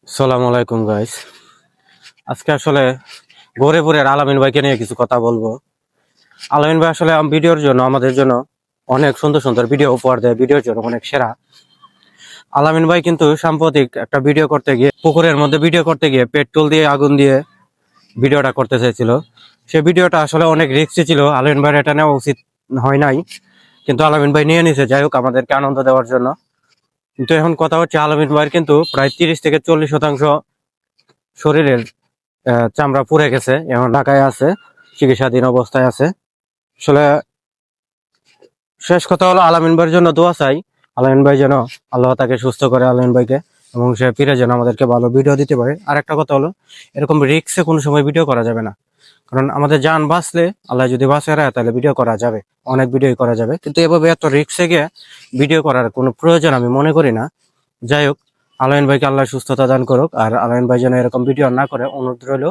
আসসালামু আলাইকুম গাইস। আজকে আসলে গৌরীপুরের আলামিন ভাইকে নিয়ে কিছু কথা বলবো। আলামিন ভাই আসলে ভিডিওর জন্য আমাদের জন্য অনেক সুন্দর সুন্দর ভিডিও উপহার দেয়, ভিডিওর জন্য অনেক সেরা। আলামিন ভাই কিন্তু সাম্প্রতিক একটা ভিডিও করতে গিয়ে পুকুরের মধ্যে ভিডিও করতে গিয়ে পেট্রোল দিয়ে আগুন দিয়ে ভিডিওটা করতে চাইছিল। সে ভিডিওটা আসলে অনেক রিস্কি ছিল, আলামিন ভাইয়ের এটা নেওয়া উচিত হয় নাই, কিন্তু আলামিন ভাই নিয়ে নিছে। যাই হোক, আমাদেরকে আনন্দ দেওয়ার জন্য। কিন্তু এখন কথা হচ্ছে, আলামিন ভাইয়ের কিন্তু প্রায় 30 থেকে 40% শরীরের চামড়া পুড়ে গেছে, এখন ঢাকায় আছে, চিকিৎসাধীন অবস্থায় আছে। আসলে শেষ কথা হলো, আলামিন ভাইয়ের জন্য দোয়া চাই। আলামিন ভাই যেন আল্লাহ তাকে সুস্থ করে, আলামিন ভাইকে, এবং সে ফিরে যেন আমাদেরকে ভালো ভিডিও দিতে পারে। আর একটা কথা হলো, এরকম রিক্সে কোনো সময় ভিডিও করা যাবে না, কারণ আমাদের জান বাঁচলে, আল্লাহ যদি বাঁচে রায়, তাহলে ভিডিও করা যাবে, অনেক ভিডিও করা যাবে, কিন্তু এভাবে এত রিক্সে গিয়ে ভিডিও করার কোনো প্রয়োজন আমি মনে করি না। যাই হোক, আলামিন ভাইকে আল্লাহ সুস্থতা দান করুক, আর আলামিন ভাই যেন এরকম ভিডিও না করে, অনুরোধ রইল।